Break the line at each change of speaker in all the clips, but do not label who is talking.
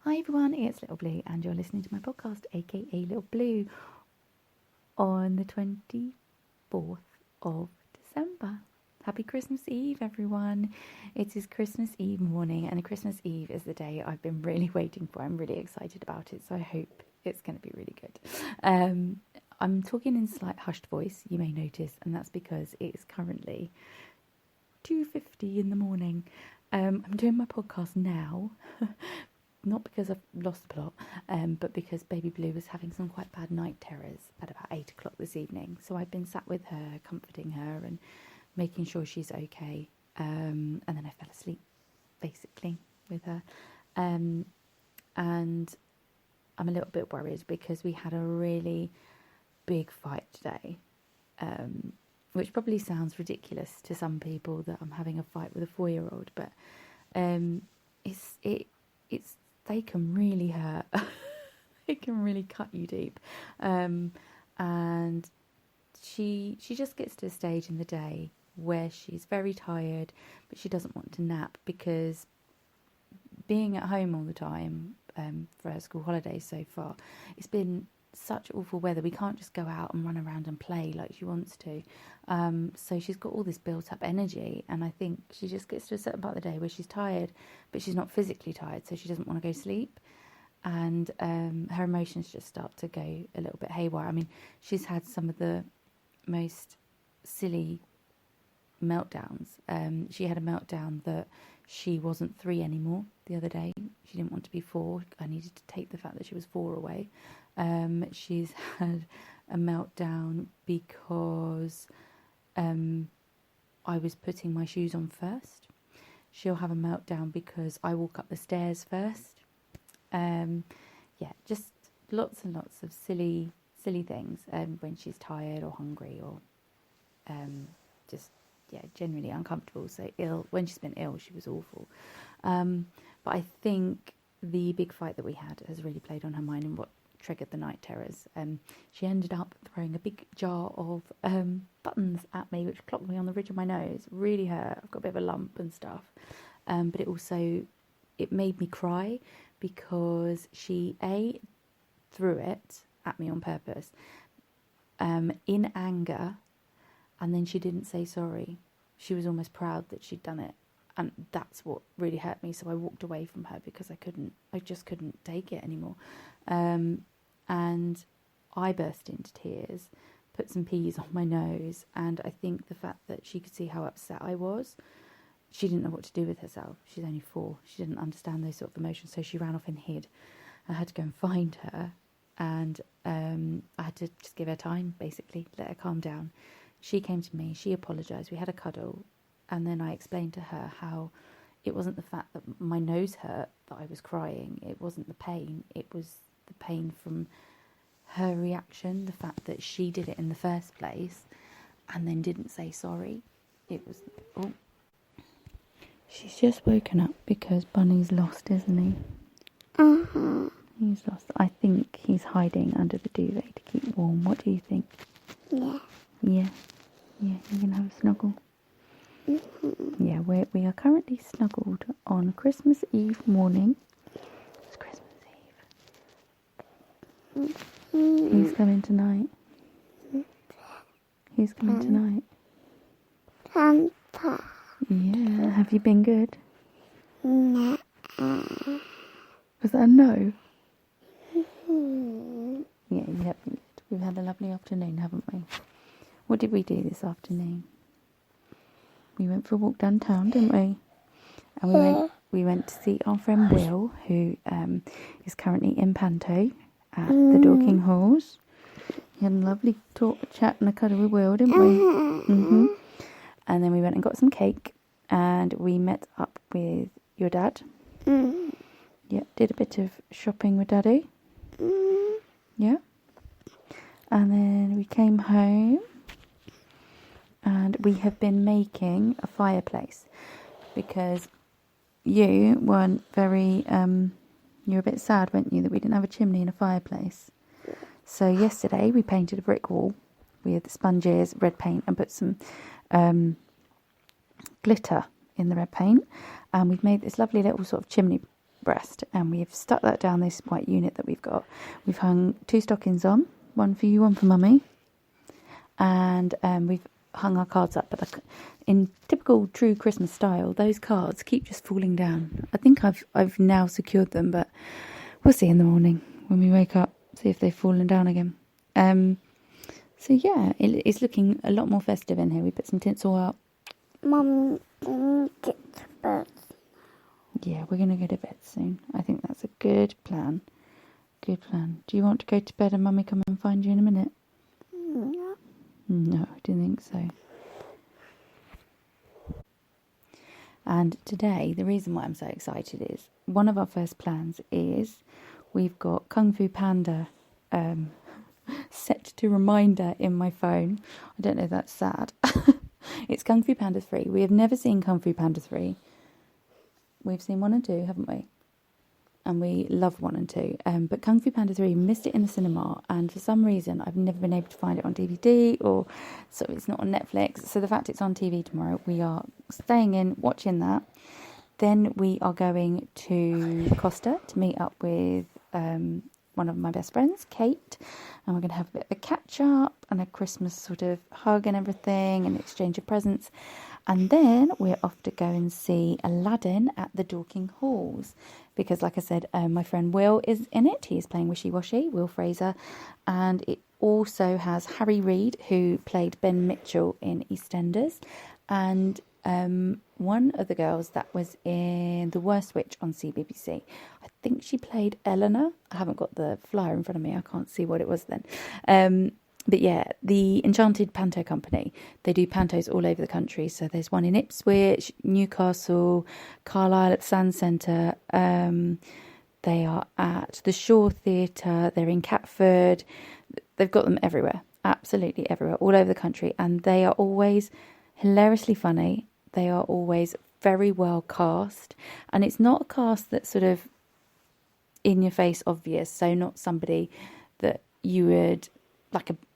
Hi everyone, it's Little Blue and you're listening to my podcast, aka Little Blue, on the 24th of December. Happy Christmas Eve, everyone. It is Christmas Eve morning, and Christmas Eve is the day I've been really waiting for. I'm really excited about it, so I hope it's going to be really good. I'm talking in slight hushed voice, you may notice, and that's because it is currently 2:50 in the morning. I'm doing my podcast now. Not because I've lost the plot, but because Baby Blu was having some quite bad night terrors at about 8 o'clock this evening. So I've been sat with her, comforting her and making sure she's okay. And then I fell asleep, basically, with her. And I'm a little bit worried because we had a really big fight today, which probably sounds ridiculous to some people that I'm having a fight with a 4-year-old, but it's they can really hurt. They can really cut you deep. And she just gets to a stage in the day where she's very tired, but she doesn't want to nap because being at home all the time for her school holidays so far, it's been such awful weather. We can't just go out and run around and play like she wants to. So she's got all this built up energy, and I think she just gets to a certain part of the day where she's tired, but she's not physically tired, so she doesn't want to go to sleep. And her emotions just start to go a little bit haywire. I mean, she's had some of the most silly meltdowns. She had a meltdown that she wasn't 3 anymore the other day. She didn't want to be 4. I needed to take the fact that she was 4 away. She's had a meltdown because I was putting my shoes on first. She'll have a meltdown because I walk up the stairs first. Just lots and lots of silly things when she's tired or hungry or generally uncomfortable. So ill. When she's been ill, she was awful. But I think the big fight that we had has really played on her mind and what triggered the night terrors. She ended up throwing a big jar of buttons at me, which clocked me on the ridge of my nose. Really hurt. I've got a bit of a lump and stuff. But it made me cry because she threw it at me on purpose in anger, and then she didn't say sorry. She was almost proud that she'd done it, and that's what really hurt me. So I walked away from her because I just couldn't take it anymore. And I burst into tears, put some peas on my nose, and I think the fact that she could see how upset I was, she didn't know what to do with herself. She's only 4. She didn't understand those sort of emotions, so she ran off and hid. I had to go and find her, and I had to just give her time, basically, let her calm down. She came to me, she apologised, we had a cuddle, and then I explained to her how it wasn't the fact that my nose hurt that I was crying, it wasn't the pain, it was the pain from her reaction, the fact that she did it in the first place and then didn't say sorry. It was... Oh. She's just woken up because Bunny's lost, isn't he?
Uh-huh.
He's lost. I think he's hiding under the duvet to keep warm. What do you think?
Yeah.
Yeah. Yeah, you can have a snuggle.
Mm-hmm.
Yeah, we are currently snuggled on Christmas Eve morning. It's Christmas Eve.
Mm-hmm.
Who's coming tonight? Who's coming tonight?
Santa.
Yeah, have you been good?
No.
Was that a no?
Mm-hmm.
Yeah, you have been good. We've had a lovely afternoon, haven't we? What did we do this afternoon? We went for a walk downtown, didn't we? And we went to see our friend Will, who is currently in Panto at the Dorking Halls. We had a lovely chat and a cuddle with Will, didn't we? Mm-hmm. And then we went and got some cake, and we met up with your dad.
Mm.
Yeah, did a bit of shopping with Daddy. Yeah. And then we came home, and we have been making a fireplace because you weren't very, you were a bit sad, weren't you, that we didn't have a chimney and a fireplace. So yesterday we painted a brick wall with sponges, red paint, and put some glitter in the red paint, and we've made this lovely little sort of chimney breast, and we've stuck that down this white unit that we've got. We've hung 2 stockings on, one for you, one for Mummy, and we've hung our cards up. But in typical true Christmas style, those cards keep just falling down. I think I've now secured them, but we'll see in the morning when we wake up, see if they've fallen down again. So yeah, it's looking a lot more festive in here. We put some tinsel up.
Mum, get to bed.
Yeah, we're going to go to bed soon. I think that's a good plan. Good plan. Do you want to go to bed and Mummy come and find you in a minute?
No.
No, I didn't think so. And today, the reason why I'm so excited is one of our first plans is we've got Kung Fu Panda set to reminder in my phone. I don't know if that's sad. It's Kung Fu Panda 3. We have never seen Kung Fu Panda 3. We've seen 1 and 2, haven't we? And we love 1 and 2. But Kung Fu Panda 3, missed it in the cinema, and for some reason I've never been able to find it on DVD, or so it's not on Netflix. So the fact it's on TV tomorrow, we are staying in, watching that. Then we are going to Costa to meet up with one of my best friends, Kate, and we're going to have a bit of a catch up and a Christmas sort of hug and everything, and exchange of presents. And then we're off to go and see Aladdin at the Dorking Halls, because like I said, my friend Will is in it. He is playing Wishy Washy, Will Fraser, and it also has Harry Reid, who played Ben Mitchell in EastEnders, and one of the girls that was in The Worst Witch on CBBC. I think she played Eleanor. I haven't got the flyer in front of me. I can't see what it was then. But yeah, the Enchanted Panto Company, they do pantos all over the country. So there's one in Ipswich, Newcastle, Carlisle at Sand Centre. They are at the Shaw Theatre. They're in Catford. They've got them everywhere, absolutely everywhere, all over the country. And they are always hilariously funny. They are always very well cast. And it's not a cast that's sort of in your face obvious. So not somebody that you would...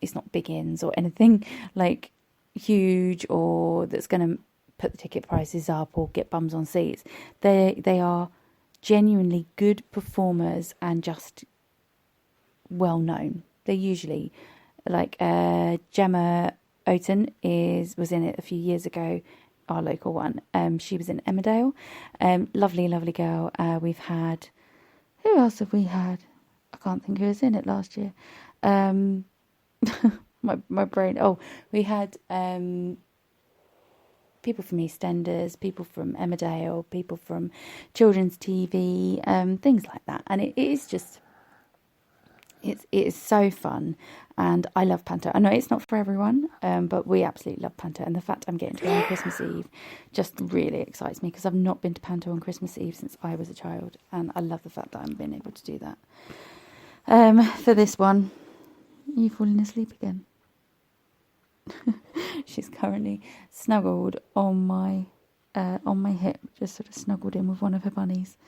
it's not Biggins or anything like huge, or that's going to put the ticket prices up or get bums on seats. They are genuinely good performers and just well known. They're usually like Gemma Oten was in it a few years ago, our local one. She was in Emmerdale. Lovely girl. We've had, who else have we had? I can't think who was in it last year. My brain. Oh, we had people from EastEnders, people from Emmerdale, people from children's TV, things like that. And it is just, it is so fun, and I love Panto. I know it's not for everyone, but we absolutely love Panto. And the fact I'm getting to go on Christmas Eve just really excites me, because I've not been to Panto on Christmas Eve since I was a child, and I love the fact that I'm being able to do that. For this one. Are you falling asleep again? She's currently snuggled on my hip, just sort of snuggled in with one of her bunnies.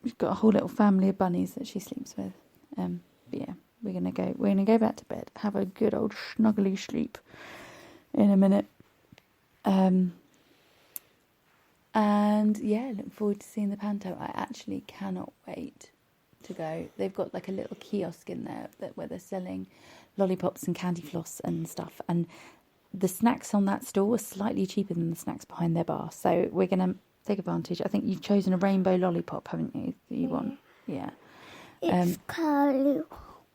She's got a whole little family of bunnies that she sleeps with. But yeah, we're gonna go back to bed, have a good old snuggly sleep in a minute. And yeah, look forward to seeing the Panto. I actually cannot wait to go. They've got like a little kiosk in there where they're selling lollipops and candy floss and stuff, and the snacks on that store are slightly cheaper than the snacks behind their bar, so we're going to take advantage. I think you've chosen a rainbow lollipop, haven't you, that you want? Yeah.
It's curly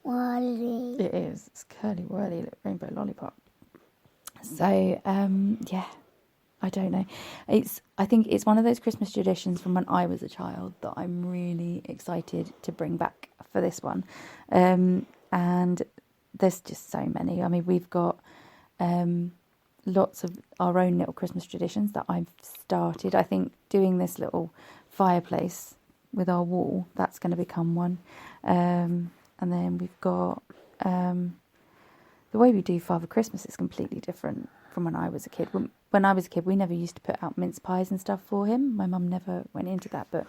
whirly.
It is. It's curly whirly rainbow lollipop. So yeah, I don't know. I think it's one of those Christmas traditions from when I was a child that I'm really excited to bring back for this one. And there's just so many. I mean, we've got lots of our own little Christmas traditions that I've started. I think doing this little fireplace with our wall, that's going to become one. And then we've got the way we do Father Christmas is completely different from when I was a kid. When I was a kid, we never used to put out mince pies and stuff for him. My mum never went into that, but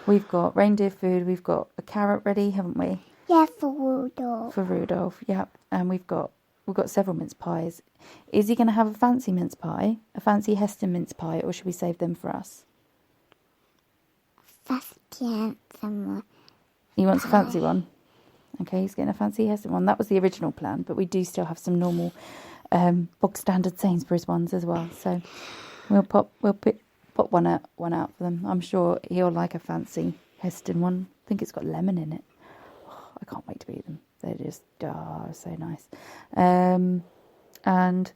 we've got reindeer food. We've got a carrot ready, haven't we?
Yeah, for Rudolph.
For Rudolph, yeah. And we've got several mince pies. Is he going to have a fancy mince pie, a fancy Heston mince pie, or should we save them for us?
get someone.
He wants a fancy one. Okay, he's getting a fancy Heston one. That was the original plan, but we do still have some normal bog standard Sainsbury's ones as well. So we'll pop one out for them. I'm sure he'll like a fancy Heston one. I think it's got lemon in it. Oh, I can't wait to eat them. They're just so nice. And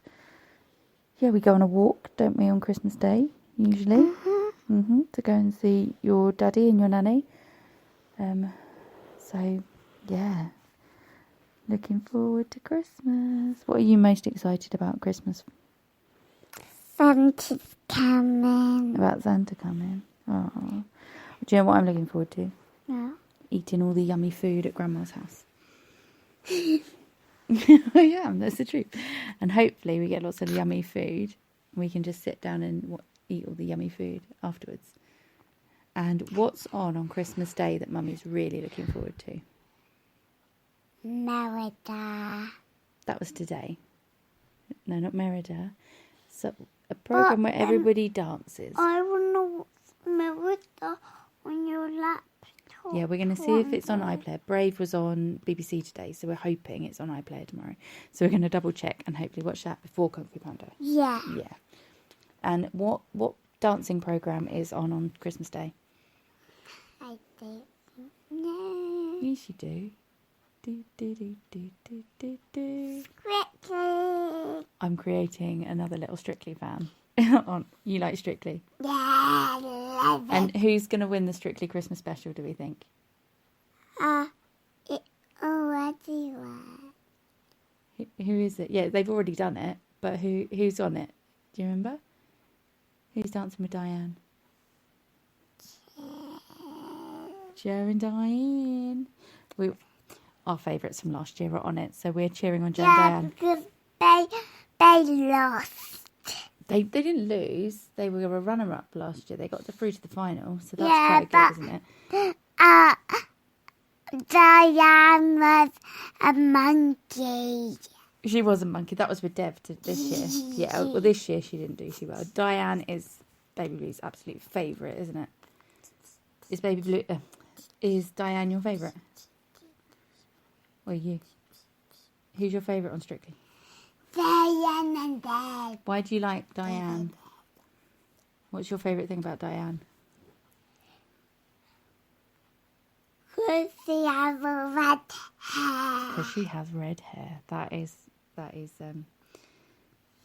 yeah, we go on a walk, don't we, on Christmas Day usually? To go and see your daddy and your nanny. So yeah, looking forward to Christmas. What are you most excited about Christmas?
Santa's coming.
About Santa coming? Oh, do you know what I'm looking forward to?
No.
Eating all the yummy food at Grandma's house. I am, that's the truth. And hopefully we get lots of yummy food. We can just sit down and eat all the yummy food afterwards. And what's on Christmas Day that Mummy's really looking forward to?
Merida.
That was today. No, not Merida. So a program where everybody dances.
I want to watch Merida on your laptop.
Yeah, we're going to see if it's on iPlayer. Brave was on BBC today, so we're hoping it's on iPlayer tomorrow. So we're going to double check and hopefully watch that before Kung Fu Panda.
Yeah.
Yeah. And what dancing program is on Christmas Day?
I don't know.
Yes, you do. Do.
Strictly.
I'm creating another little Strictly fan. You like Strictly?
Yeah, I love it.
And who's going to win the Strictly Christmas special, do we think?
It already was.
Who is it? Yeah, they've already done it, but who's on it? Do you remember? Who's dancing with Diane? Joe and Diane. Our favourites from last year are on it, so we're cheering on Joe and Diane.
Because they lost.
They didn't lose. They were a runner-up last year. They got through to the final, so that's quite good, isn't it?
Diane was a monkey.
She was a monkey. That was with Dev this year. Yeah, well, this year she didn't do too well. Diane is Baby Blue's absolute favourite, isn't it? Is Baby Blue... is Diane your favourite? Or you? Who's your favourite on Strictly?
Diane and Dad.
Why do you like Diane? What's your favourite thing about Diane?
Because she has red hair.
Because she has red hair. That is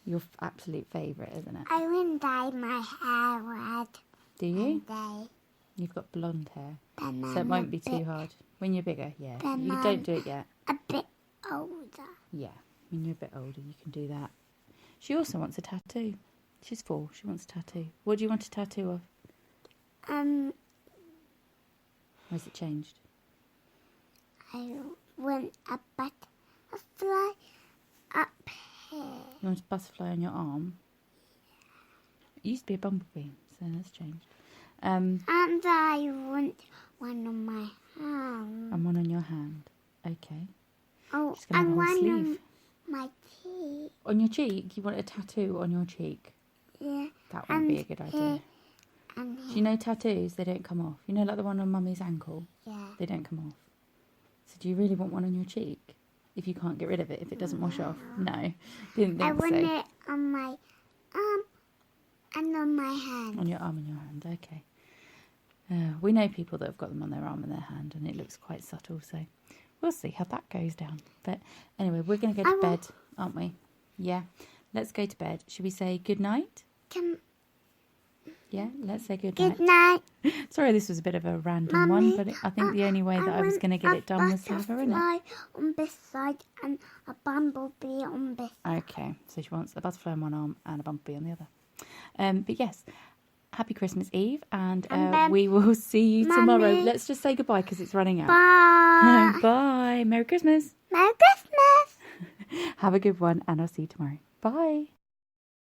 your absolute favourite, isn't it?
I want to dye my hair red.
Do you?
One day.
You've got blonde hair,
But
so it
Mum,
won't be too hard. When you're bigger, yeah.
But
You
Mum-
don't do it yet.
a bit older.
Yeah, when you're a bit older, you can do that. She also wants a tattoo. She's 4. She wants a tattoo. What do you want a tattoo of?
Um,
Or has it changed?
I want a butterfly up here.
You want a butterfly on your arm? It used to be a bumblebee, so that's changed.
And I want one on my hand.
And one on your hand. Okay.
Oh,
She's gonna have
and
a whole
one
sleeve.
on my cheek.
On your cheek? You want a tattoo on your cheek?
Yeah.
That wouldn't be a good idea.
Here, and
Do
here.
you know tattoos? They don't come off. You know, like the one on Mummy's ankle?
Yeah.
They don't come off. So do you really want one on your cheek? If you can't get rid of it, if it doesn't wash off? No. Didn't
I
think
want
so.
it on my arm and on my hand.
On your arm and your hand, okay. We know people that have got them on their arm and their hand, and it looks quite subtle, so we'll see how that goes down. But anyway, we're going to go to bed, aren't we? Yeah, let's go to bed. Should we say good night? Yeah, let's say good night.
Good night.
Sorry, this was a bit of a random
Mummy,
one, but I think the only way that I was going to get it done was to have her in it.
A butterfly on this side and a bumblebee on this.
Okay, so she wants a butterfly on one arm and a bumblebee on the other. But yes, happy Christmas Eve, and
then,
we will see you tomorrow.
Mummy.
Let's just say goodbye because it's running out.
Bye.
Bye. Merry Christmas.
Merry Christmas.
Have a good one, and I'll see you tomorrow. Bye.